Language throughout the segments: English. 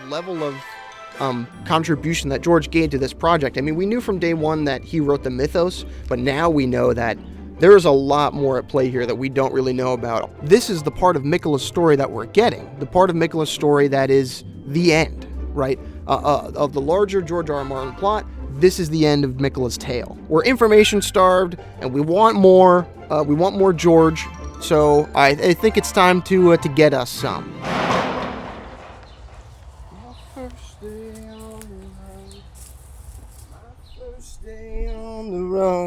level of contribution that George gave to this project. I mean, we knew from day one that he wrote the mythos, but now we know that there is a lot more at play here that we don't really know about. This is the part of Miquella's story that we're getting, the part of Miquella's story that is the end, right? Of the larger George R. R. Martin plot, this is the end of Miquella's tale. We're information starved, and we want more. We want more George. So I think it's time to get us some.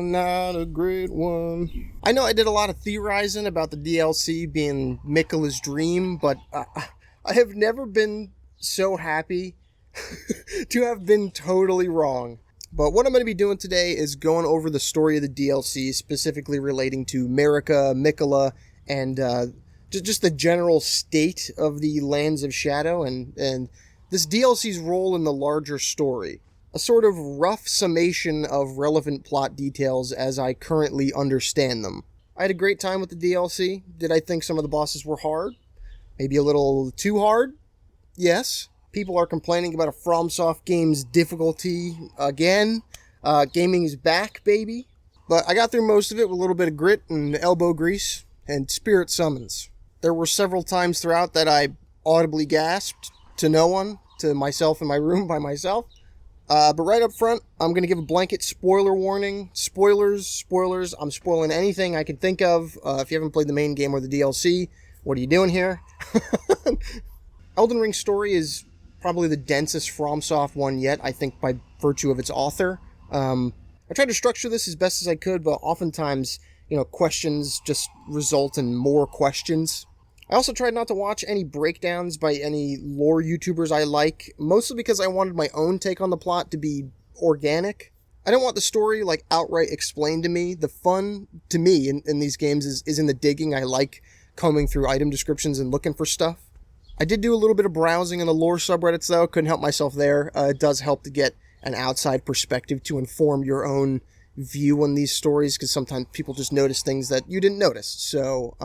Not a great one. I know I did a lot of theorizing about the DLC being Miquella's dream, but I have never been so happy to have been totally wrong. But what I'm going to be doing today is going over the story of the DLC, specifically relating to Marika, Miquella, and just the general state of the Lands of Shadow, and this DLC's role in the larger story. A sort of rough summation of relevant plot details as I currently understand them. I had a great time with the DLC. Did I think some of the bosses were hard? Maybe a little too hard? Yes. People are complaining about a FromSoft game's difficulty again. Gaming is back, baby. But I got through most of it with a little bit of grit and elbow grease and spirit summons. There were several times throughout that I audibly gasped to no one, to myself in my room by myself. But right up front, I'm going to give a blanket spoiler warning. Spoilers. I'm spoiling anything I can think of. If you haven't played the main game or the DLC, what are you doing here? Elden Ring's story is probably the densest FromSoft one yet, I think by virtue of its author. I tried to structure this as best as I could, but oftentimes, questions just result in more questions. I also tried not to watch any breakdowns by any lore YouTubers I like, mostly because I wanted my own take on the plot to be organic. I don't want the story, outright explained to me. The fun, to me, in these games is in the digging. I like combing through item descriptions and looking for stuff. I did do a little bit of browsing in the lore subreddits, though. Couldn't help myself there. It does help to get an outside perspective to inform your own view on these stories, because sometimes people just notice things that you didn't notice. So,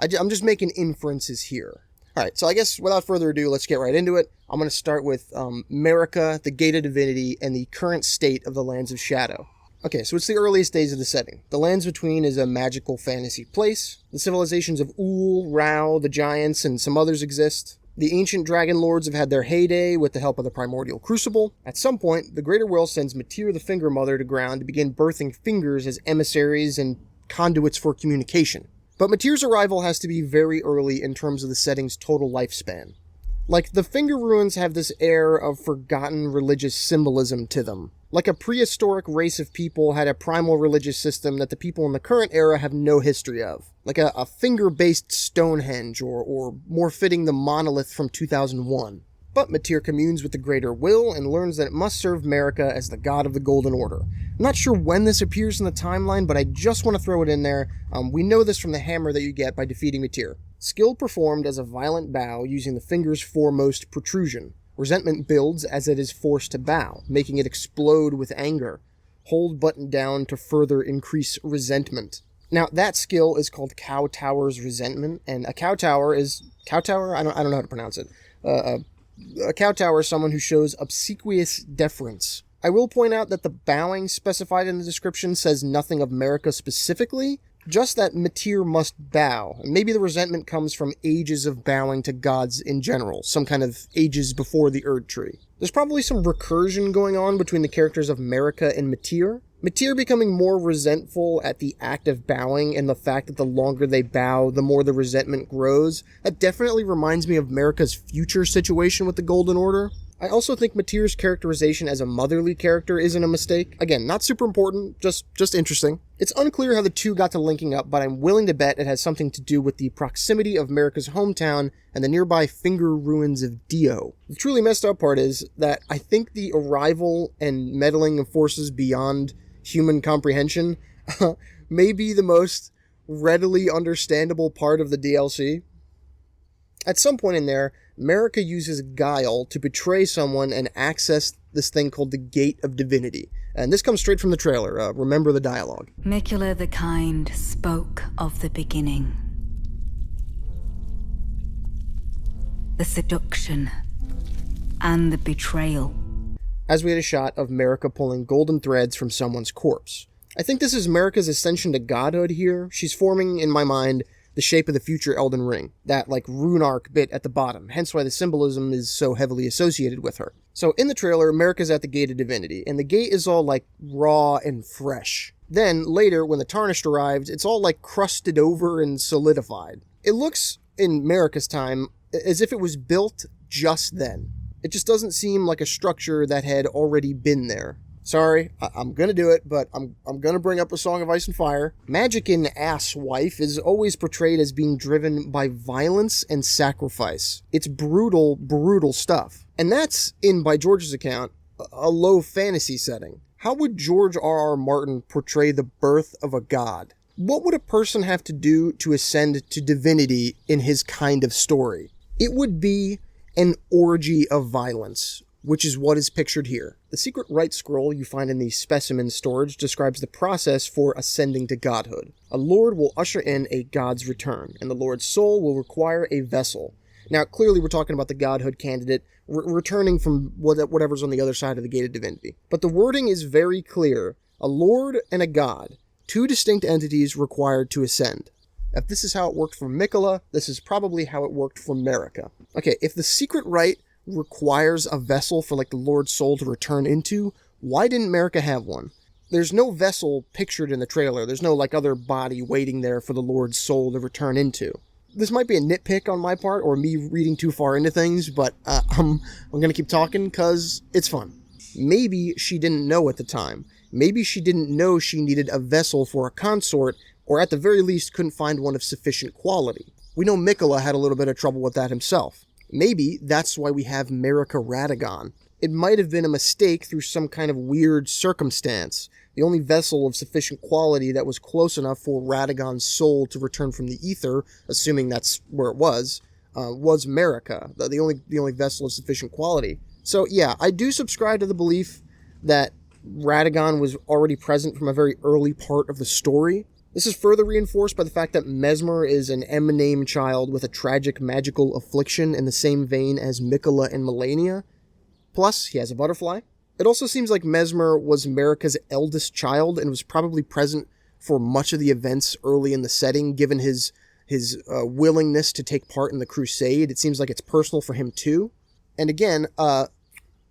I'm just making inferences here. Alright, so I guess without further ado, let's get right into it. I'm going to start with Marika, the Gate of Divinity, and the current state of the Lands of Shadow. Okay, so it's the earliest days of the setting. The Lands Between is a magical fantasy place. The civilizations of Ull, Rao, the Giants, and some others exist. The ancient dragon lords have had their heyday with the help of the primordial crucible. At some point, the Greater Will sends Metyr the Finger Mother to ground to begin birthing fingers as emissaries and conduits for communication. But Metyr's arrival has to be very early in terms of the setting's total lifespan. The Finger Ruins have this air of forgotten religious symbolism to them. Like a prehistoric race of people had a primal religious system that the people in the current era have no history of. Like a finger-based Stonehenge, or more fitting, the monolith from 2001. But Metyr communes with the Greater Will and learns that it must serve Marika as the god of the Golden Order. I'm not sure when this appears in the timeline, but I just want to throw it in there. We know this from the hammer that you get by defeating Metyr. Skill performed as a violent bow using the finger's foremost protrusion. Resentment builds as it is forced to bow, making it explode with anger. Hold button down to further increase resentment. Now, that skill is called Cow Tower's Resentment, and a Cow Tower is... Cow Tower? I don't know how to pronounce it. A Cow Tower is someone who shows obsequious deference. I will point out that the bowing specified in the description says nothing of Marika specifically, just that Metyr must bow. And maybe the resentment comes from ages of bowing to gods in general, some kind of ages before the Erd Tree. There's probably some recursion going on between the characters of Marika and Metyr. Metyr becoming more resentful at the act of bowing and the fact that the longer they bow, the more the resentment grows. That definitely reminds me of Marika's future situation with the Golden Order. I also think Metyr's characterization as a motherly character isn't a mistake. Again, not super important, just interesting. It's unclear how the two got to linking up, but I'm willing to bet it has something to do with the proximity of Marika's hometown and the nearby Finger Ruins of Dio. The truly messed up part is that I think the arrival and meddling of forces beyond human comprehension may be the most readily understandable part of the DLC. At some point in there, Marika uses guile to betray someone and access this thing called the Gate of Divinity. And this comes straight from the trailer. Remember the dialogue. Miquella the Kind spoke of the beginning. The seduction, and the betrayal. As we had a shot of Marika pulling golden threads from someone's corpse. I think this is Marika's ascension to godhood here. She's forming, in my mind, the shape of the future Elden Ring, that rune arc bit at the bottom, hence why the symbolism is so heavily associated with her. So in the trailer, Marika's at the Gate of Divinity, and the gate is all raw and fresh. Then, later, when the Tarnished arrived, it's all crusted over and solidified. It looks, in Marika's time, as if it was built just then. It just doesn't seem like a structure that had already been there. Sorry, I'm gonna do it, but I'm gonna bring up A Song of Ice and Fire. Magic in Asswife is always portrayed as being driven by violence and sacrifice. It's brutal, brutal stuff. And that's, by George's account, a low fantasy setting. How would George R.R. Martin portray the birth of a god? What would a person have to do to ascend to divinity in his kind of story? It would be an orgy of violence, which is what is pictured here. The secret right scroll you find in the specimen storage describes the process for ascending to godhood. A lord will usher in a god's return, and the lord's soul will require a vessel. Now, clearly we're talking about the godhood candidate returning from whatever's on the other side of the Gate of Divinity. But the wording is very clear. A lord and a god, two distinct entities required to ascend. If this is how it worked for Miquella, this is probably how it worked for Marika. Okay, if the secret rite requires a vessel for the Lord's soul to return into, why didn't Marika have one? There's no vessel pictured in the trailer. There's no other body waiting there for the Lord's soul to return into. This might be a nitpick on my part or me reading too far into things, but I'm going to keep talking because it's fun. Maybe she didn't know at the time. Maybe she didn't know she needed a vessel for a consort, or at the very least couldn't find one of sufficient quality. We know Miquella had a little bit of trouble with that himself. Maybe that's why we have Marika Radagon. It might have been a mistake through some kind of weird circumstance. The only vessel of sufficient quality that was close enough for Radagon's soul to return from the ether, assuming that's where it was Marika, the only vessel of sufficient quality. So yeah, I do subscribe to the belief that Radagon was already present from a very early part of the story. This is further reinforced by the fact that Mesmer is an M-name child with a tragic magical affliction in the same vein as Miquella and Melania. Plus, he has a butterfly. It also seems like Mesmer was Marika's eldest child and was probably present for much of the events early in the setting, given his willingness to take part in the crusade. It seems like it's personal for him too. And again,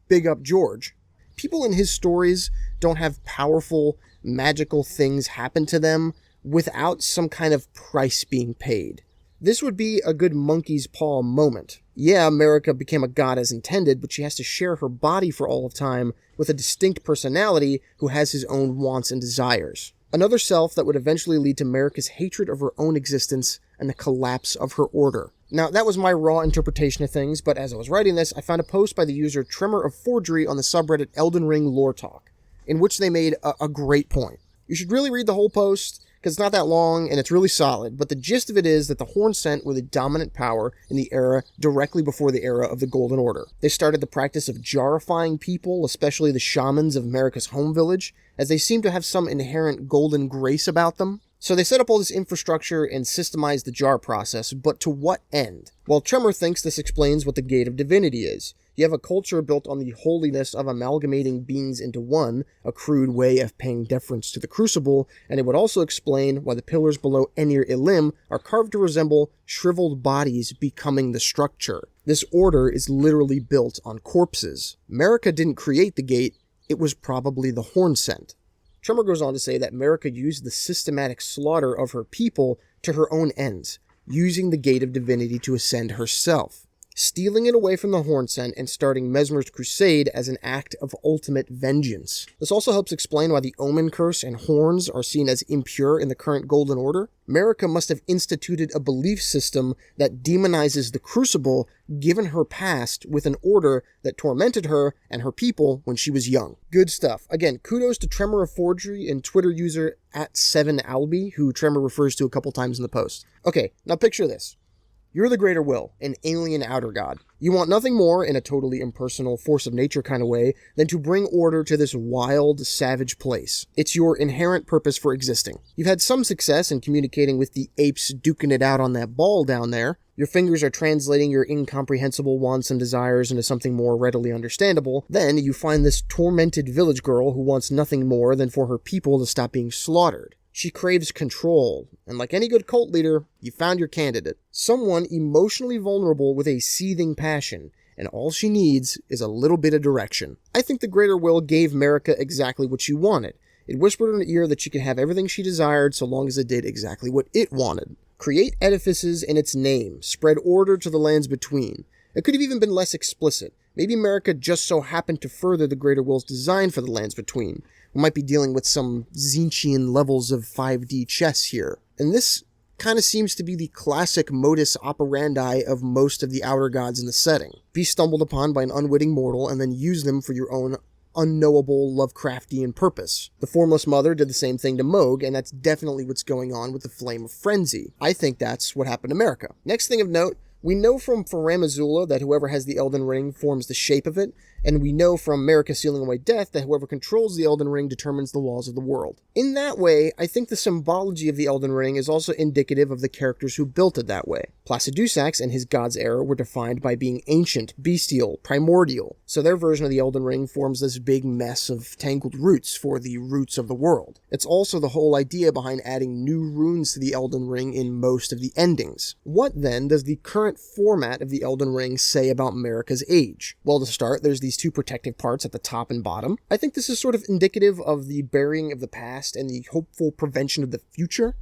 big up George. People in his stories don't have powerful, magical things happen to them without some kind of price being paid. This would be a good monkey's paw moment. Yeah, Marika became a god as intended, but she has to share her body for all of time with a distinct personality who has his own wants and desires. Another self that would eventually lead to Marika's hatred of her own existence and the collapse of her order. Now, that was my raw interpretation of things, but as I was writing this, I found a post by the user Tremor of Forgery on the subreddit Elden Ring Lore Talk, in which they made a great point. You should really read the whole post, because it's not that long and it's really solid, but the gist of it is that the Hornsent were the dominant power in the era directly before the era of the Golden Order. They started the practice of jarifying people, especially the shamans of Marika's home village, as they seem to have some inherent golden grace about them. So they set up all this infrastructure and systemized the jar process, but to what end? Well, Tremor thinks this explains what the Gate of Divinity is. You have a culture built on the holiness of amalgamating beings into one, a crude way of paying deference to the Crucible, and it would also explain why the pillars below Enir Ilim are carved to resemble shriveled bodies becoming the structure. This order is literally built on corpses. Marika didn't create the gate, it was probably the Hornsent. Tremor goes on to say that Marika used the systematic slaughter of her people to her own ends, using the Gate of Divinity to ascend herself, stealing it away from the Hornsent and starting Mesmer's crusade as an act of ultimate vengeance. This also helps explain why the Omen Curse and horns are seen as impure in the current Golden Order. Marika must have instituted a belief system that demonizes the Crucible, given her past with an order that tormented her and her people when she was young. Good stuff. Again, kudos to Tremor of Forgery and Twitter user @7albi, who Tremor refers to a couple times in the post. Okay, now picture this. You're the Greater Will, an alien outer god. You want nothing more, in a totally impersonal, force of nature kind of way, than to bring order to this wild, savage place. It's your inherent purpose for existing. You've had some success in communicating with the apes duking it out on that ball down there. Your fingers are translating your incomprehensible wants and desires into something more readily understandable. Then you find this tormented village girl who wants nothing more than for her people to stop being slaughtered. She craves control, and like any good cult leader, you found your candidate. Someone emotionally vulnerable with a seething passion, and all she needs is a little bit of direction. I think the Greater Will gave Marika exactly what she wanted. It whispered in her ear that she could have everything she desired so long as it did exactly what it wanted. Create edifices in its name, spread order to the lands between. It could have even been less explicit. Maybe Marika just so happened to further the Greater Will's design for the lands between. We might be dealing with some Zinchian levels of 5D chess here. And this kind of seems to be the classic modus operandi of most of the outer gods in the setting. Be stumbled upon by an unwitting mortal and then use them for your own unknowable Lovecraftian purpose. The Formless Mother did the same thing to Moog, and that's definitely what's going on with the Flame of Frenzy. I think that's what happened to Marika. Next thing of note, we know from Faramazula that whoever has the Elden Ring forms the shape of it, and we know from Marika sealing away death that whoever controls the Elden Ring determines the laws of the world. In that way, I think the symbology of the Elden Ring is also indicative of the characters who built it that way. Placidusax and his god's era were defined by being ancient, bestial, primordial, so their version of the Elden Ring forms this big mess of tangled roots for the roots of the world. It's also the whole idea behind adding new runes to the Elden Ring in most of the endings. What then does the current format of the Elden Ring say about Marika's age? Well, to start, there's these two protective parts at the top and bottom. I think this is sort of indicative of the burying of the past and the hopeful prevention of the future.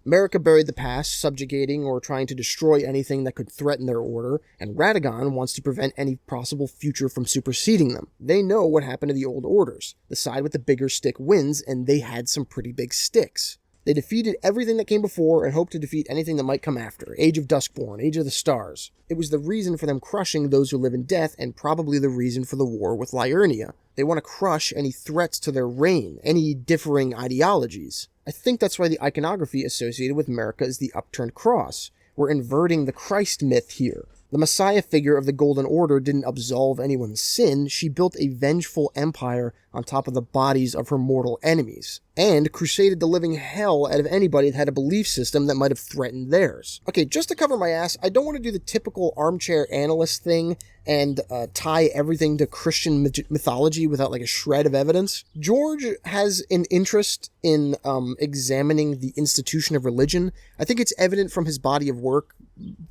Marika buried the past, subjugating or trying to destroy anything that could threaten their order, and Radagon wants to prevent any possible future from superseding them. They know what happened to the old orders. The side with the bigger stick wins, and they had some pretty big sticks. They defeated everything that came before and hoped to defeat anything that might come after. Age of Duskborn, Age of the Stars. It was the reason for them crushing those who live in death, and probably the reason for the war with Liurnia. They want to crush any threats to their reign, any differing ideologies. I think that's why the iconography associated with Marika is the upturned cross. We're inverting the Christ myth here. The Messiah figure of the Golden Order didn't absolve anyone's sin, she built a vengeful empire on top of the bodies of her mortal enemies, and crusaded the living hell out of anybody that had a belief system that might have threatened theirs. Okay, just to cover my ass, I don't want to do the typical armchair analyst thing and tie everything to Christian mythology without like a shred of evidence. George has an interest in examining the institution of religion. I think it's evident from his body of work,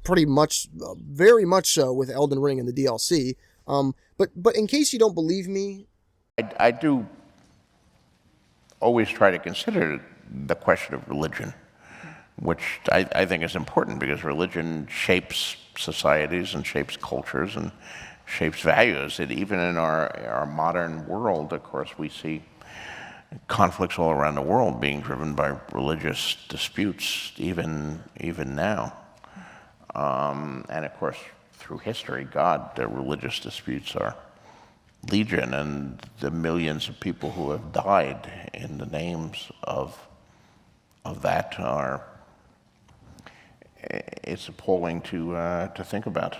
pretty much, very much so with Elden Ring and the DLC. But in case you don't believe me, I do always try to consider the question of religion, which I think is important because religion shapes societies and shapes cultures and shapes values. And even in our modern world, of course, we see conflicts all around the world being driven by religious disputes, even now. And of course, through history, the religious disputes are legion, and the millions of people who have died in the names of that it's appalling to think about.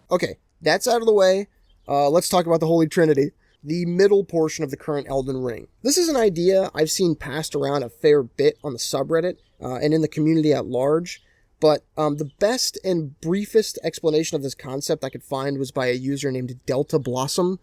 Okay, that's out of the way. Let's talk about the Holy Trinity, the middle portion of the current Elden Ring. This is an idea I've seen passed around a fair bit on the subreddit and in the community at large. But the best and briefest explanation of this concept I could find was by a user named Delta Blossom.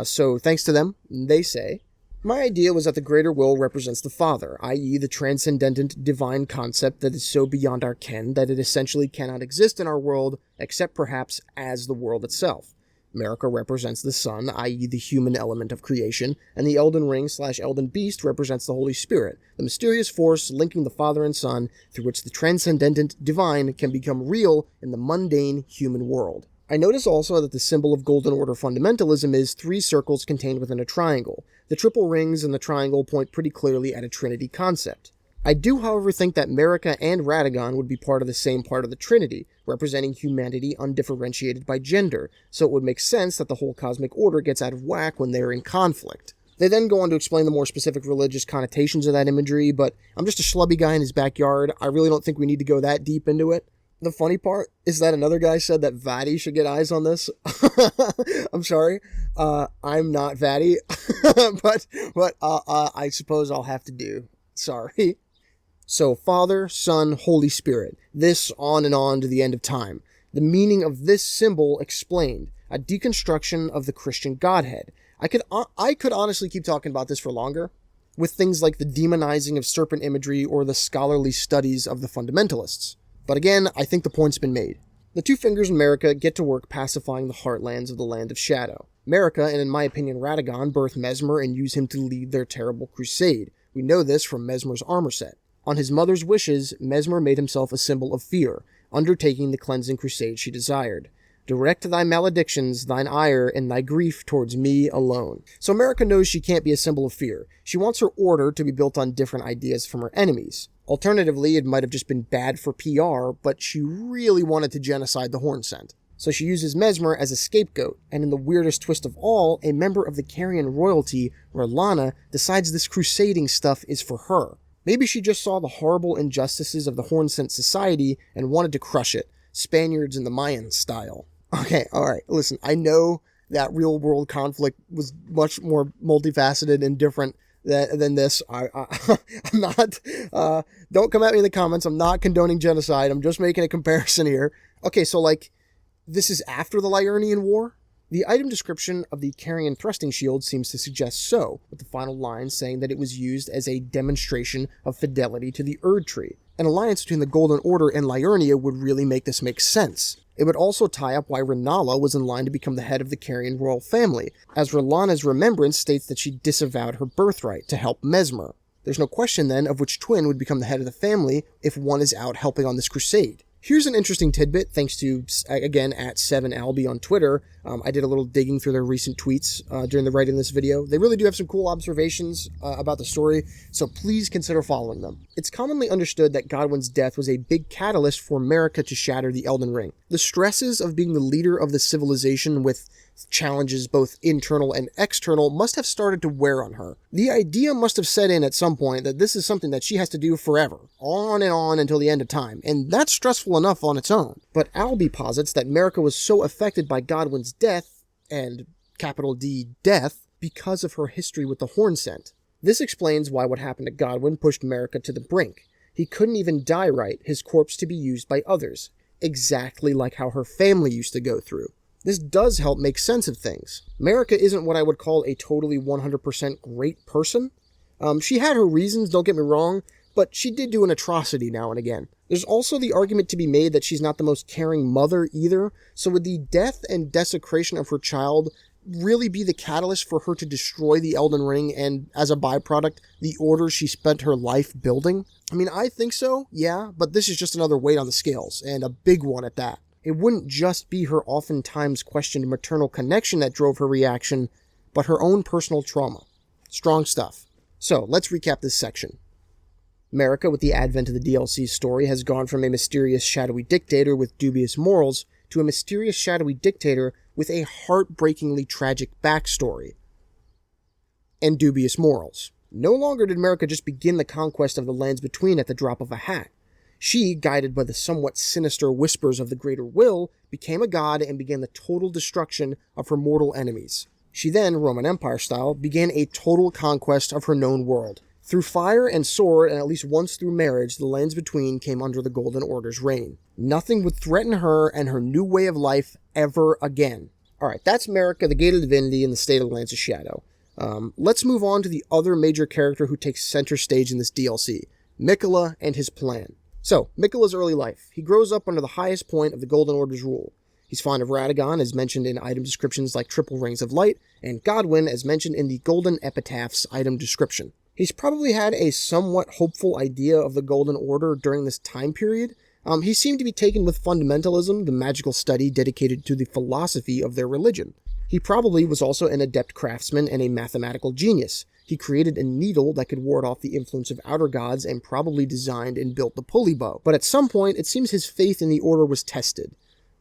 So thanks to them, they say, my idea was that the Greater Will represents the Father, i.e. the transcendent divine concept that is so beyond our ken that it essentially cannot exist in our world except perhaps as the world itself. Marika represents the Son, i.e. the human element of creation, and the Elden Ring/Elden Beast represents the Holy Spirit, the mysterious force linking the Father and Son, through which the transcendent divine can become real in the mundane human world. I notice also that the symbol of Golden Order fundamentalism is 3 circles contained within a triangle. The triple rings and the triangle point pretty clearly at a Trinity concept. I do, however, think that Marika and Radagon would be part of the same part of the Trinity, representing humanity undifferentiated by gender, so it would make sense that the whole cosmic order gets out of whack when they're in conflict. They then go on to explain the more specific religious connotations of that imagery, but I'm just a schlubby guy in his backyard. I really don't think we need to go that deep into it. The funny part is that another guy said that Vaati should get eyes on this. I'm sorry. I'm not Vaati, but I suppose I'll have to do. Sorry. So, Father, Son, Holy Spirit. This on and on to the end of time. The meaning of this symbol explained. A deconstruction of the Christian Godhead. I could honestly keep talking about this for longer, with things like the demonizing of serpent imagery or the scholarly studies of the fundamentalists. But again, I think the point's been made. The two fingers and Marika get to work pacifying the heartlands of the Land of Shadow. Marika, and in my opinion Radagon, birth Mesmer and use him to lead their terrible crusade. We know this from Mesmer's armor set. On his mother's wishes, Mesmer made himself a symbol of fear, undertaking the cleansing crusade she desired. Direct thy maledictions, thine ire, and thy grief towards me alone. So Marika knows she can't be a symbol of fear. She wants her order to be built on different ideas from her enemies. Alternatively, it might have just been bad for PR, but she really wanted to genocide the Horn Scent. So she uses Mesmer as a scapegoat, and in the weirdest twist of all, a member of the Carrion royalty, R'hllana, decides this crusading stuff is for her. Maybe she just saw the horrible injustices of the Horn Scent society and wanted to crush it, Spaniards in the Mayan style. Okay, alright, listen, I know that real-world conflict was much more multifaceted and different than this. I'm not, don't come at me in the comments, I'm not condoning genocide, I'm just making a comparison here. Okay, so this is after the Liurnian War? The item description of the Carrion thrusting shield seems to suggest so, with the final line saying that it was used as a demonstration of fidelity to the Erd Tree. An alliance between the Golden Order and Liurnia would really make this make sense. It would also tie up why Rennala was in line to become the head of the Carrion royal family, as R'hllana's remembrance states that she disavowed her birthright to help Mesmer. There's no question then of which twin would become the head of the family if one is out helping on this crusade. Here's an interesting tidbit, thanks to, again, at 7albi on Twitter. I did a little digging through their recent tweets during the writing of this video. They really do have some cool observations about the story, so please consider following them. It's commonly understood that Godwyn's death was a big catalyst for Marika to shatter the Elden Ring. The stresses of being the leader of the civilization with challenges both internal and external must have started to wear on her. The idea must have set in at some point that this is something that she has to do forever, on and on until the end of time, and that's stressful enough on its own. But Albi posits that Marika was so affected by Godwyn's death, and capital D, death, because of her history with the Horn Scent. This explains why what happened to Godwyn pushed Marika to the brink. He couldn't even die right, his corpse to be used by others, exactly like how her family used to go through. This does help make sense of things. Marika isn't what I would call a totally 100% great person. She had her reasons, don't get me wrong, but she did do an atrocity now and again. There's also the argument to be made that she's not the most caring mother either, so would the death and desecration of her child really be the catalyst for her to destroy the Elden Ring and, as a byproduct, the order she spent her life building? I mean, I think so, yeah, but this is just another weight on the scales, and a big one at that. It wouldn't just be her oftentimes questioned maternal connection that drove her reaction, but her own personal trauma. Strong stuff. So, let's recap this section. Marika, with the advent of the DLC story, has gone from a mysterious shadowy dictator with dubious morals to a mysterious shadowy dictator with a heartbreakingly tragic backstory and dubious morals. No longer did Marika just begin the conquest of the lands between at the drop of a hat. She, guided by the somewhat sinister whispers of the Greater Will, became a god and began the total destruction of her mortal enemies. She then, Roman Empire style, began a total conquest of her known world. Through fire and sword, and at least once through marriage, the lands between came under the Golden Order's reign. Nothing would threaten her and her new way of life ever again. Alright, that's Marika, the Gate of Divinity, and the state of the Lands of Shadow. Let's move on to the other major character who takes center stage in this DLC, Miquella and his plan. So, Miquella's early life. He grows up under the highest point of the Golden Order's rule. He's fond of Radagon, as mentioned in item descriptions like Triple Rings of Light, and Godwyn, as mentioned in the Golden Epitaph's item description. He's probably had a somewhat hopeful idea of the Golden Order during this time period. He seemed to be taken with fundamentalism, the magical study dedicated to the philosophy of their religion. He probably was also an adept craftsman and a mathematical genius. He created a needle that could ward off the influence of outer gods and probably designed and built the pulley bow. But at some point, it seems his faith in the Order was tested.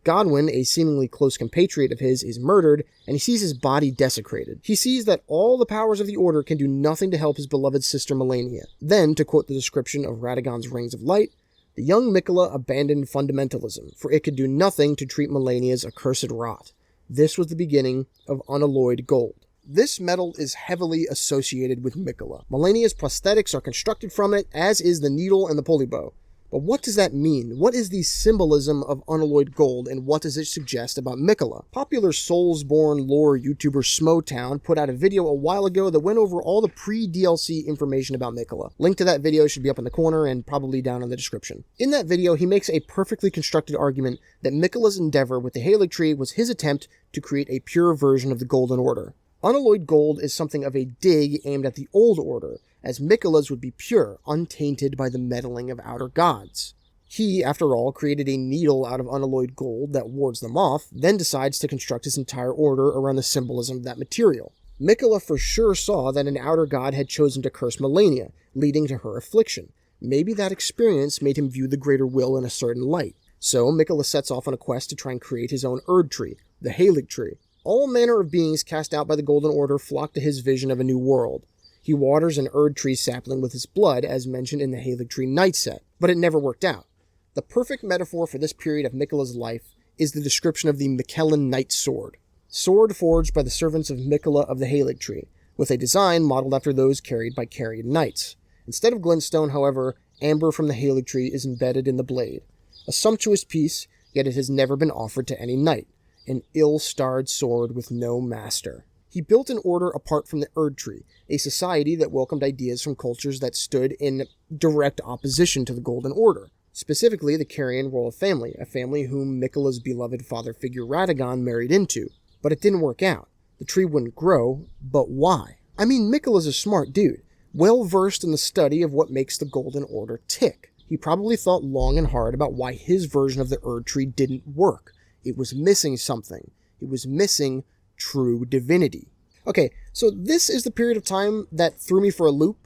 Godwyn, a seemingly close compatriot of his, is murdered, and he sees his body desecrated. He sees that all the powers of the Order can do nothing to help his beloved sister Melania. Then, to quote the description of Radagon's Rings of Light, The young Miquella abandoned fundamentalism, for it could do nothing to treat Malenia's accursed rot. This was the beginning of unalloyed gold. This metal is heavily associated with Miquella. Malenia's prosthetics are constructed from it, as is the needle and the pulley bow. But what does that mean? What is the symbolism of unalloyed gold, and what does it suggest about Miquella? Popular Soulsborne lore YouTuber Smoughtown put out a video a while ago that went over all the pre-DLC information about Miquella. Link to that video should be up in the corner and probably down in the description. In that video, he makes a perfectly constructed argument that Miquella's endeavor with the Halig Tree was his attempt to create a pure version of the Golden Order. Unalloyed gold is something of a dig aimed at the Old Order, as Miquella's would be pure, untainted by the meddling of outer gods. He, after all, created a needle out of unalloyed gold that wards them off, then decides to construct his entire order around the symbolism of that material. Miquella for sure saw that an outer god had chosen to curse Malenia, leading to her affliction. Maybe that experience made him view the greater will in a certain light. So Miquella sets off on a quest to try and create his own Erd Tree, the Halig Tree. All manner of beings cast out by the Golden Order flock to his vision of a new world. He waters an Erd Tree sapling with his blood, as mentioned in the Halig Tree Night set, but it never worked out. The perfect metaphor for this period of Miquella's life is the description of the Miquellan Night Sword. Sword forged by the servants of Miquella of the Halig Tree, with a design modeled after those carried by Carian knights. Instead of glintstone, however, amber from the Halig Tree is embedded in the blade. A sumptuous piece, yet it has never been offered to any knight. An ill-starred sword with no master. He built an order apart from the Erd Tree, a society that welcomed ideas from cultures that stood in direct opposition to the Golden Order, specifically the Carian royal family, a family whom Miquella's beloved father figure Radagon married into. But it didn't work out. The tree wouldn't grow, but why? I mean, Miquella's a smart dude, well-versed in the study of what makes the Golden Order tick. He probably thought long and hard about why his version of the Erd Tree didn't work. It was missing something. It was missing true divinity. Okay, so this is the period of time that threw me for a loop.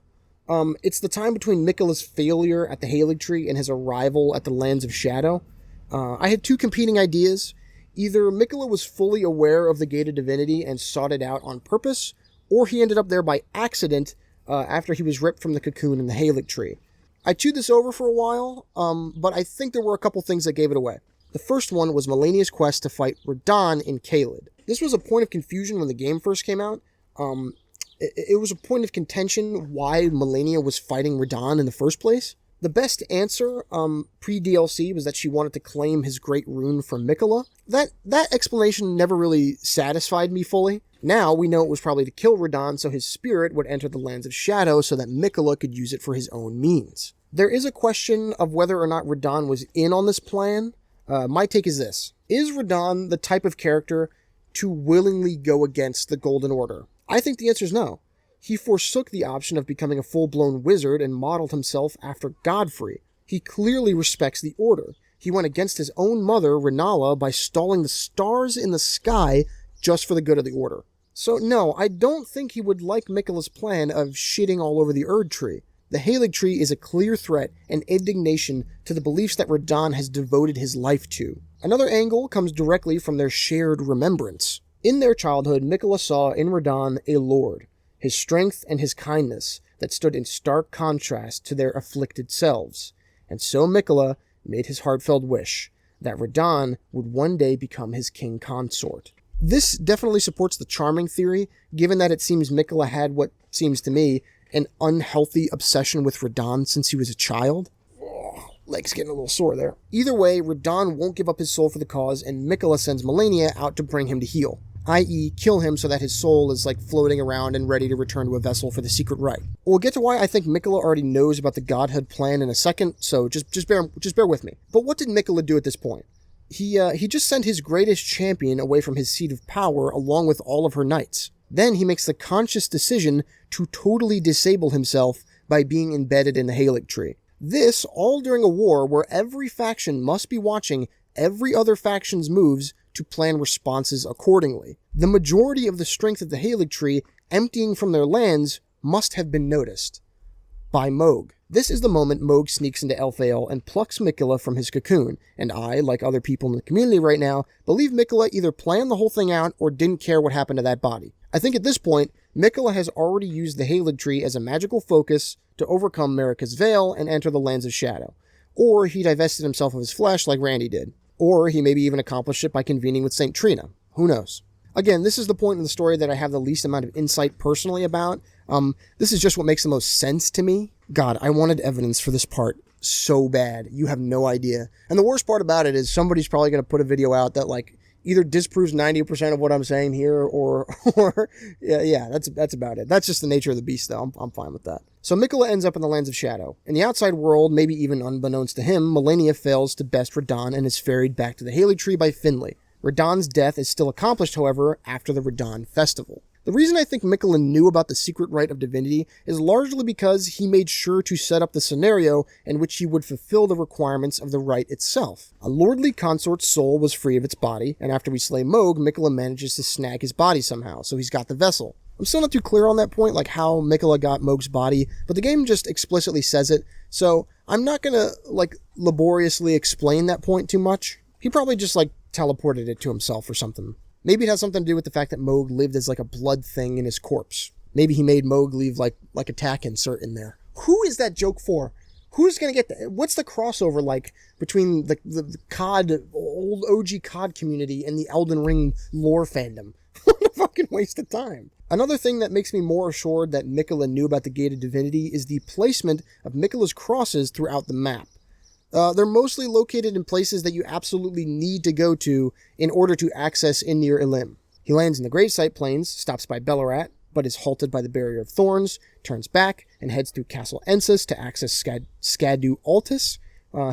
It's the time between Miquella's failure at the Halig Tree and his arrival at the Lands of Shadow. I had two competing ideas. Either Miquella was fully aware of the Gate of Divinity and sought it out on purpose, or he ended up there by accident after he was ripped from the cocoon in the Halig Tree. I chewed this over for a while, but I think there were a couple things that gave it away. The first one was Malenia's quest to fight Radahn in Caelid. This was a point of confusion when the game first came out. It was a point of contention why Malenia was fighting Radahn in the first place. The best answer, pre-DLC, was that she wanted to claim his great rune from Miquella. That explanation never really satisfied me fully. Now we know it was probably to kill Radahn so his spirit would enter the Lands of Shadow so that Miquella could use it for his own means. There is a question of whether or not Radahn was in on this plan. My take is this. Is Radahn the type of character to willingly go against the Golden Order? I think the answer is no. He forsook the option of becoming a full-blown wizard and modeled himself after Godfrey. He clearly respects the Order. He went against his own mother, Renala, by stalling the stars in the sky just for the good of the Order. So no, I don't think he would like Miquella's plan of shitting all over the Erd Tree. The Halig Tree is a clear threat and indignation to the beliefs that Radahn has devoted his life to. Another angle comes directly from their shared remembrance. In their childhood, Miquella saw in Radahn a lord, his strength and his kindness that stood in stark contrast to their afflicted selves. And so Miquella made his heartfelt wish that Radahn would one day become his king consort. This definitely supports the charming theory, given that it seems Miquella had what seems to me an unhealthy obsession with Radahn since he was a child. Oh, leg's getting a little sore there. Either way, Radahn won't give up his soul for the cause, and Miquella sends Malenia out to bring him to heel, i.e. kill him so that his soul is like floating around and ready to return to a vessel for the secret rite. We'll get to why I think Miquella already knows about the godhood plan in a second, so just bear with me. But what did Miquella do at this point? He just sent his greatest champion away from his seat of power along with all of her knights. Then he makes the conscious decision to totally disable himself by being embedded in the Halig Tree. This all during a war where every faction must be watching every other faction's moves to plan responses accordingly. The majority of the strength of the Halig Tree emptying from their lands must have been noticed by Mohg. This is the moment Mohg sneaks into Elphael and plucks Miquella from his cocoon, and I, like other people in the community right now, believe Miquella either planned the whole thing out or didn't care what happened to that body. I think at this point, Miquella has already used the Halig Tree as a magical focus to overcome Marika's Veil and enter the Lands of Shadow. Or he divested himself of his flesh like Randy did. Or he maybe even accomplished it by convening with Saint Trina. Who knows? Again, this is the point in the story that I have the least amount of insight personally about. This is just what makes the most sense to me. God, I wanted evidence for this part so bad. You have no idea. And the worst part about it is somebody's probably going to put a video out that like either disproves 90% of what I'm saying here or yeah, that's about it. That's just the nature of the beast though. I'm fine with that. So Miquella ends up in the Lands of Shadow. In the outside world, maybe even unbeknownst to him, Malenia fails to best Radahn and is ferried back to the Haley Tree by Finley. Radahn's death is still accomplished, however, after the Radahn Festival. The reason I think Miquella knew about the secret rite of divinity is largely because he made sure to set up the scenario in which he would fulfill the requirements of the rite itself. A lordly consort's soul was free of its body, and after we slay Mohg, Miquella manages to snag his body somehow, so he's got the vessel. I'm still not too clear on that point, like how Miquella got Mohg's body, but the game just explicitly says it, so I'm not gonna, laboriously explain that point too much. He probably just, teleported it to himself or something. Maybe it has something to do with the fact that Mohg lived as a blood thing in his corpse. Maybe he made Mohg leave like a tack insert in there. Who is that joke for? Who's gonna get that? What's the crossover like between the COD, old OG COD community and the Elden Ring lore fandom? What a fucking waste of time. Another thing that makes me more assured that Miquella knew about the Gate of Divinity is the placement of Miquella's crosses throughout the map. They're mostly located in places that you absolutely need to go to in order to access Inir Ilim. He lands in the Gravesite Plains, stops by Belorat, but is halted by the Barrier of Thorns, turns back, and heads through Castle Ensis to access Skadu Altus.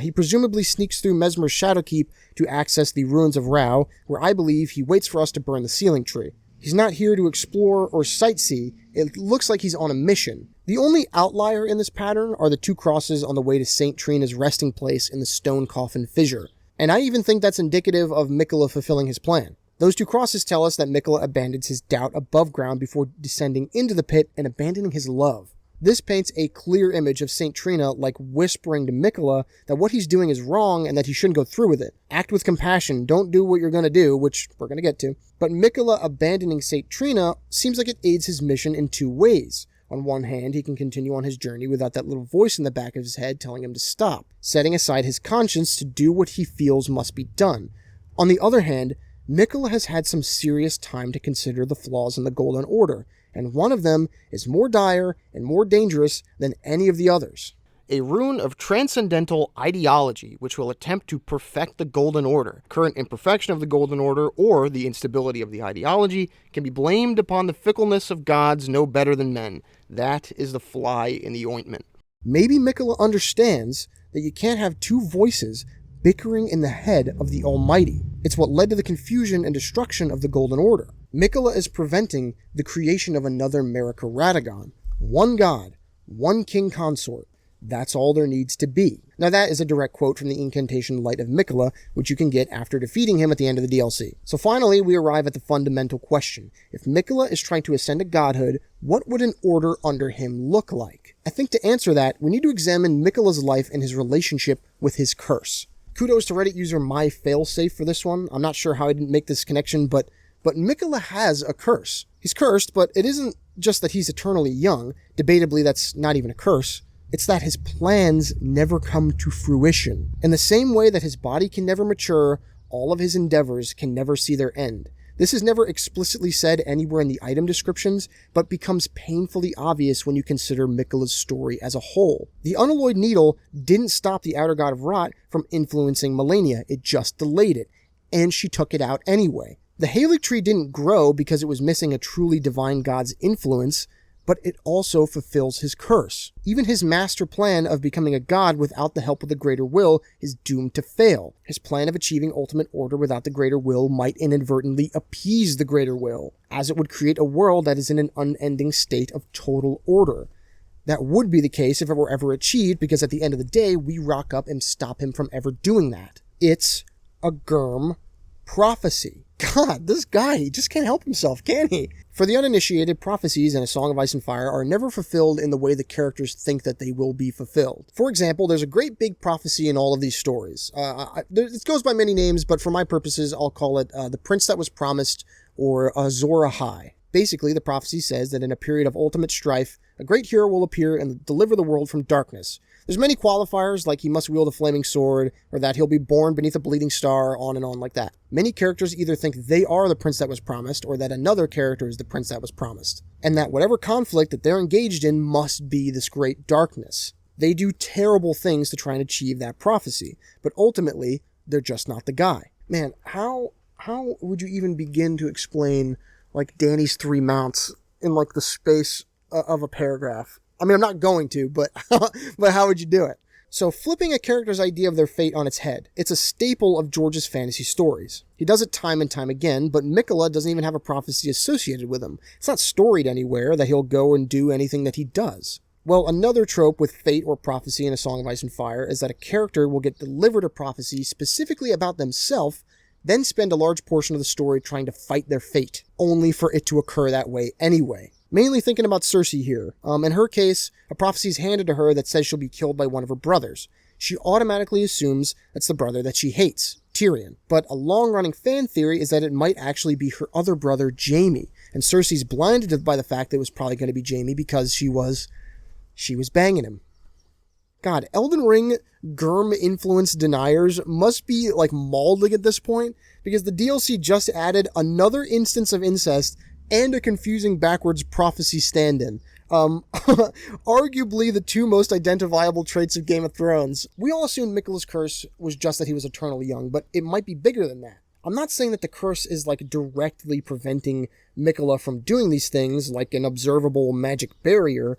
He presumably sneaks through Mesmer's Shadowkeep to access the Ruins of Rao, where I believe he waits for us to burn the Sealing Tree. He's not here to explore or sightsee. It looks like he's on a mission. The only outlier in this pattern are the two crosses on the way to St. Trina's resting place in the Stone Coffin Fissure. And I even think that's indicative of Miquella fulfilling his plan. Those two crosses tell us that Miquella abandons his doubt above ground before descending into the pit and abandoning his love. This paints a clear image of St. Trina whispering to Miquella that what he's doing is wrong and that he shouldn't go through with it. Act with compassion, don't do what you're going to do, which we're going to get to. But Miquella abandoning St. Trina seems like it aids his mission in two ways. On one hand, he can continue on his journey without that little voice in the back of his head telling him to stop, setting aside his conscience to do what he feels must be done. On the other hand, Miquella has had some serious time to consider the flaws in the Golden Order, and one of them is more dire and more dangerous than any of the others. A rune of transcendental ideology which will attempt to perfect the Golden Order. Current imperfection of the Golden Order or the instability of the ideology can be blamed upon the fickleness of gods no better than men. That is the fly in the ointment. Maybe Miquella understands that you can't have two voices bickering in the head of the Almighty. It's what led to the confusion and destruction of the Golden Order. Miquella is preventing the creation of another Marika Radagon. One god, one king consort. That's all there needs to be. Now that is a direct quote from the incantation Light of Miquella, which you can get after defeating him at the end of the DLC. So finally, we arrive at the fundamental question. If Miquella is trying to ascend to godhood, what would an order under him look like? I think to answer that, we need to examine Miquella's life and his relationship with his curse. Kudos to Reddit user MyFailsafe for this one. I'm not sure how I didn't make this connection, but Miquella has a curse. He's cursed, but it isn't just that he's eternally young. Debatably, that's not even a curse. It's that his plans never come to fruition. In the same way that his body can never mature, all of his endeavors can never see their end. This is never explicitly said anywhere in the item descriptions, but becomes painfully obvious when you consider Miquella's story as a whole. The unalloyed needle didn't stop the Outer God of Rot from influencing Malenia, it just delayed it, and she took it out anyway. The Haley Tree didn't grow because it was missing a truly divine god's influence, but it also fulfills his curse. Even his master plan of becoming a god without the help of the Greater Will is doomed to fail. His plan of achieving ultimate order without the Greater Will might inadvertently appease the Greater Will, as it would create a world that is in an unending state of total order. That would be the case if it were ever achieved, because at the end of the day, we rock up and stop him from ever doing that. It's a Gurm prophecy. God, this guy, he just can't help himself, can he? For the uninitiated, prophecies in A Song of Ice and Fire are never fulfilled in the way the characters think that they will be fulfilled. For example, there's a great big prophecy in all of these stories. It goes by many names, but for my purposes, I'll call it The Prince That Was Promised, or Azor Ahai. Basically, the prophecy says that in a period of ultimate strife, a great hero will appear and deliver the world from darkness. There's many qualifiers, like he must wield a flaming sword, or that he'll be born beneath a bleeding star, on and on like that. Many characters either think they are the prince that was promised, or that another character is the prince that was promised, and that whatever conflict that they're engaged in must be this great darkness. They do terrible things to try and achieve that prophecy, but ultimately, they're just not the guy. Man, how would you even begin to explain, like, Dany's 3 mounts in, like, the space of a paragraph? I mean, I'm not going to, but how would you do it? So flipping a character's idea of their fate on its head, it's a staple of George's fantasy stories. He does it time and time again, but Miquella doesn't even have a prophecy associated with him. It's not storied anywhere that he'll go and do anything that he does. Well, another trope with fate or prophecy in A Song of Ice and Fire is that a character will get delivered a prophecy specifically about themselves, then spend a large portion of the story trying to fight their fate, only for it to occur that way anyway. Mainly thinking about Cersei here. In her case, a prophecy is handed to her that says she'll be killed by one of her brothers. She automatically assumes that's the brother that she hates, Tyrion. But a long-running fan theory is that it might actually be her other brother, Jaime, and Cersei's blinded by the fact that it was probably going to be Jaime because she was banging him. God, Elden Ring Germ-influenced deniers must be, like, mauling at this point, because the DLC just added another instance of incest and a confusing backwards prophecy stand-in. Arguably the 2 most identifiable traits of Game of Thrones. We all assumed Miquella's curse was just that he was eternally young, but it might be bigger than that. I'm not saying that the curse is, like, directly preventing Miquella from doing these things, like an observable magic barrier.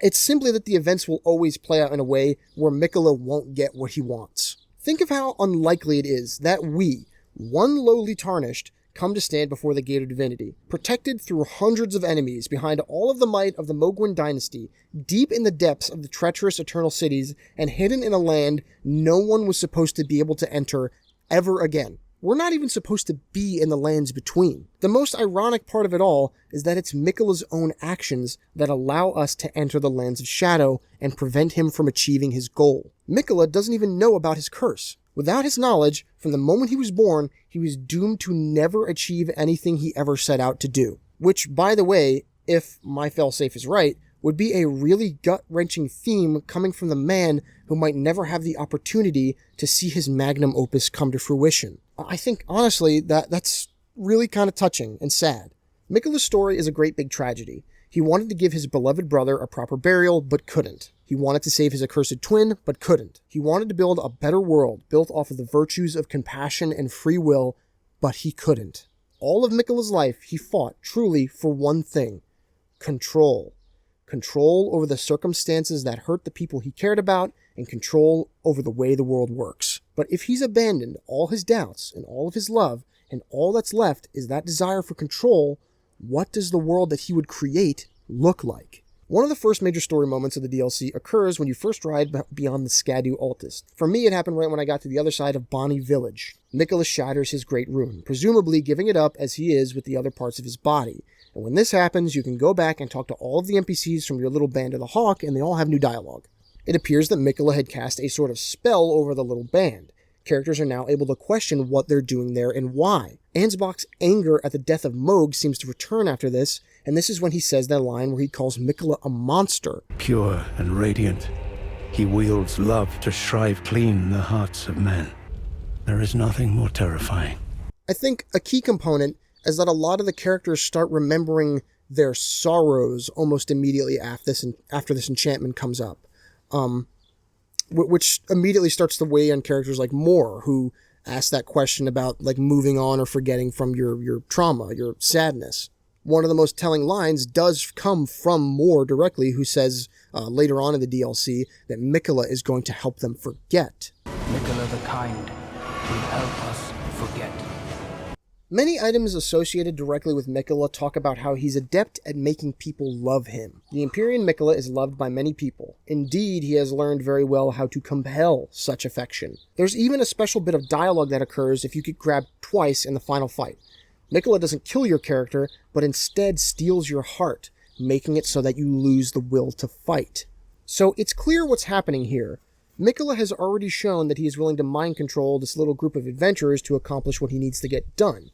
It's simply that the events will always play out in a way where Miquella won't get what he wants. Think of how unlikely it is that we, one lowly tarnished, come to stand before the Gate of Divinity, protected through hundreds of enemies behind all of the might of the Mogwin dynasty, deep in the depths of the treacherous Eternal Cities, and hidden in a land no one was supposed to be able to enter ever again. We're not even supposed to be in the lands between. The most ironic part of it all is that it's Miquella's own actions that allow us to enter the lands of shadow and prevent him from achieving his goal. Miquella doesn't even know about his curse. Without his knowledge, from the moment he was born, he was doomed to never achieve anything he ever set out to do. Which, by the way, if my failsafe is right, would be a really gut-wrenching theme coming from the man who might never have the opportunity to see his magnum opus come to fruition. I think, honestly, that's really kind of touching and sad. Miquella's story is a great big tragedy. He wanted to give his beloved brother a proper burial, but couldn't. He wanted to save his accursed twin, but couldn't. He wanted to build a better world, built off of the virtues of compassion and free will, but he couldn't. All of Miquella's life, he fought, truly, for one thing. Control. Control over the circumstances that hurt the people he cared about, and control over the way the world works. But if he's abandoned all his doubts and all of his love, and all that's left is that desire for control, what does the world that he would create look like? One of the first major story moments of the DLC occurs when you first ride beyond the Skadu Altus. For me, it happened right when I got to the other side of Bonny Village. Miquella shatters his great rune, presumably giving it up as he is with the other parts of his body. And when this happens, you can go back and talk to all of the NPCs from your little band of the Hawk, and they all have new dialogue. It appears that Miquella had cast a sort of spell over the little band. Characters are now able to question what they're doing there and why. Ansbach's anger at the death of Mohg seems to return after this, and this is when he says that line where he calls Miquella a monster. Pure and radiant, he wields love to shrive clean the hearts of men. There is nothing more terrifying. I think a key component is that a lot of the characters start remembering their sorrows almost immediately after this enchantment comes up. Which immediately starts to weigh on characters like Mor, who ask that question about, like, moving on or forgetting from your trauma, your sadness. One of the most telling lines does come from Mor directly, who says later on in the DLC that Miquella is going to help them forget. Miquella the Kind will help us forget. Many items associated directly with Miquella talk about how he's adept at making people love him. The Empyrean Miquella is loved by many people. Indeed, he has learned very well how to compel such affection. There's even a special bit of dialogue that occurs if you get grabbed twice in the final fight. Miquella doesn't kill your character, but instead steals your heart, making it so that you lose the will to fight. So it's clear what's happening here. Miquella has already shown that he is willing to mind control this little group of adventurers to accomplish what he needs to get done.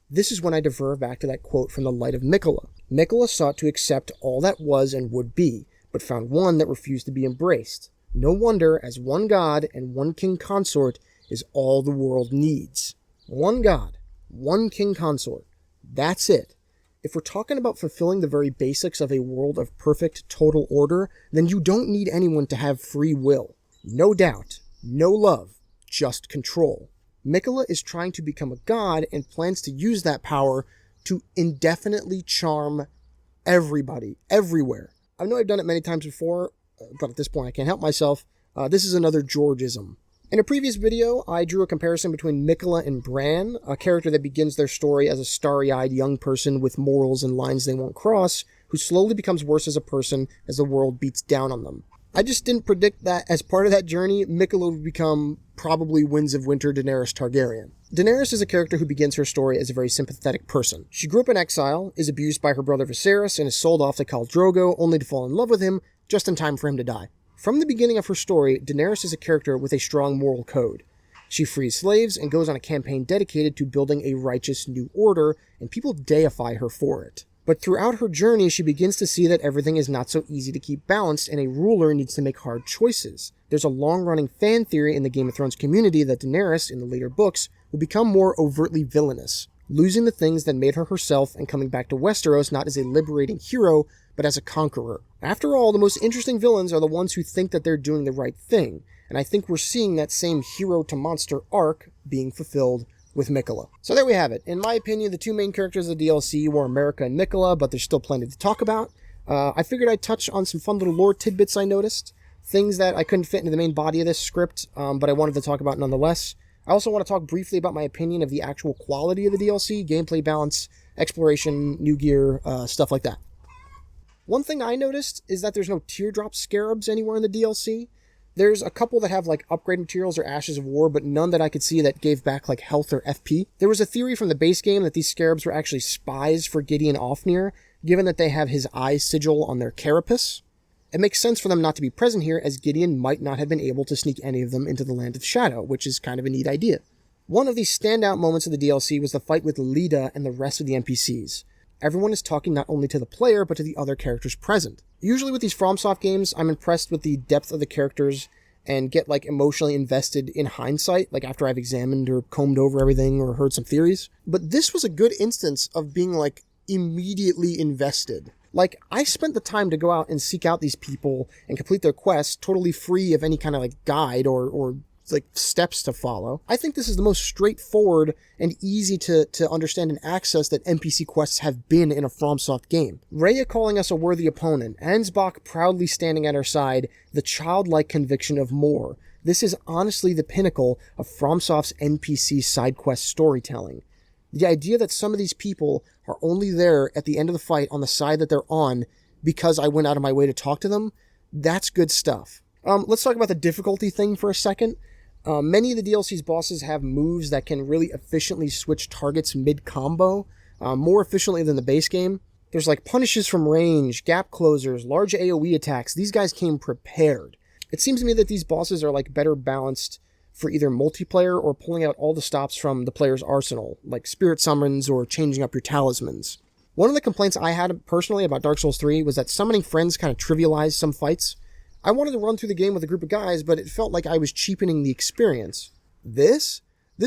This is when I defer back to that quote from the Light of Miquella. Miquella sought to accept all that was and would be, but found one that refused to be embraced. No wonder, as one god and one king consort is all the world needs. One god, one king consort. That's it. If we're talking about fulfilling the very basics of a world of perfect total order, then you don't need anyone to have free will. No doubt, no love, just control. Miquella is trying to become a god and plans to use that power to indefinitely charm everybody, everywhere. I know I've done it many times before, but at this point I can't help myself. This is another Georgism. In a previous video, I drew a comparison between Miquella and Bran, a character that begins their story as a starry-eyed young person with morals and lines they won't cross, who slowly becomes worse as a person as the world beats down on them. I just didn't predict that as part of that journey, Miquella would become probably Winds of Winter Daenerys Targaryen. Daenerys is a character who begins her story as a very sympathetic person. She grew up in exile, is abused by her brother Viserys, and is sold off to Khal Drogo only to fall in love with him just in time for him to die. From the beginning of her story, Daenerys is a character with a strong moral code. She frees slaves and goes on a campaign dedicated to building a righteous new order, and people deify her for it. But throughout her journey, she begins to see that everything is not so easy to keep balanced, and a ruler needs to make hard choices. There's a long-running fan theory in the Game of Thrones community that Daenerys, in the later books, will become more overtly villainous, losing the things that made her herself and coming back to Westeros not as a liberating hero, but as a conqueror. After all, the most interesting villains are the ones who think that they're doing the right thing, and I think we're seeing that same hero-to-monster arc being fulfilled with Miquella. So there we have it. In my opinion, the two main characters of the DLC were Marika and Miquella, but there's still plenty to talk about. I figured I'd touch on some fun little lore tidbits I noticed, things that I couldn't fit into the main body of this script, but I wanted to talk about nonetheless. I also want to talk briefly about my opinion of the actual quality of the DLC, gameplay balance, exploration, new gear, stuff like that. One thing I noticed is that there's no teardrop scarabs anywhere in the DLC. There's a couple that have like upgrade materials or ashes of war, but none that I could see that gave back like health or FP. There was a theory from the base game that these scarabs were actually spies for Gideon Ofnir, given that they have his eye sigil on their carapace. It makes sense for them not to be present here, as Gideon might not have been able to sneak any of them into the Land of Shadow, which is kind of a neat idea. One of these standout moments of the DLC was the fight with Leda and the rest of the NPCs. Everyone is talking not only to the player, but to the other characters present. Usually with these FromSoft games, I'm impressed with the depth of the characters and get like emotionally invested in hindsight, like after I've examined or combed over everything or heard some theories. But this was a good instance of being like immediately invested. Like, I spent the time to go out and seek out these people and complete their quests totally free of any kind of like guide or like steps to follow. I think this is the most straightforward and easy to understand and access that NPC quests have been in a FromSoft game. Rhea calling us a worthy opponent, Ansbach proudly standing at our side, the childlike conviction of more. This is honestly the pinnacle of FromSoft's NPC side quest storytelling. The idea that some of these people are only there at the end of the fight on the side that they're on because I went out of my way to talk to them, that's good stuff. Let's talk about the difficulty thing for a second. Many of the DLC's bosses have moves that can really efficiently switch targets mid-combo, more efficiently than the base game. There's like punishes from range, gap closers, large AoE attacks. These guys came prepared. It seems to me that these bosses are like better balanced for either multiplayer or pulling out all the stops from the player's arsenal, like spirit summons or changing up your talismans. One of the complaints I had personally about Dark Souls 3 was that summoning friends kind of trivialized some fights. I wanted to run through the game with a group of guys, but it felt like I was cheapening the experience. This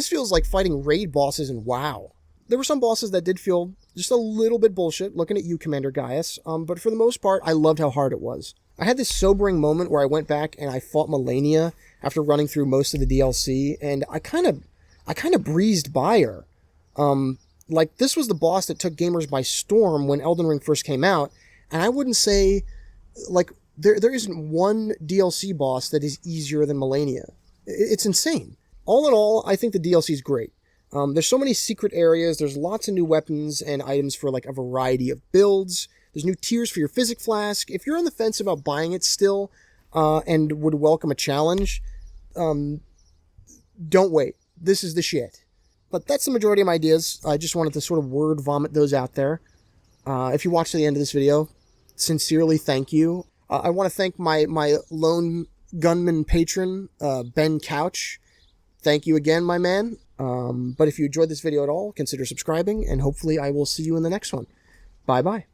feels like fighting raid bosses in WoW. There were some bosses that did feel just a little bit bullshit, looking at you, Commander Gaius, but for the most part, I loved how hard it was. I had this sobering moment where I went back and I fought Malenia after running through most of the DLC, and I kind of breezed by her. Like, this was the boss that took gamers by storm when Elden Ring first came out, and I wouldn't say, like, there isn't one DLC boss that is easier than Malenia. It's insane. All in all, I think the DLC is great. There's so many secret areas, there's lots of new weapons and items for like a variety of builds. There's new tiers for your Physic Flask. If you're on the fence about buying it still, and would welcome a challenge, don't wait. This is the shit. But that's the majority of my ideas. I just wanted to sort of word vomit those out there. If you watched to the end of this video, sincerely thank you. I want to thank my lone gunman patron, Ben Couch. Thank you again, my man. But if you enjoyed this video at all, consider subscribing, and hopefully I will see you in the next one. Bye-bye.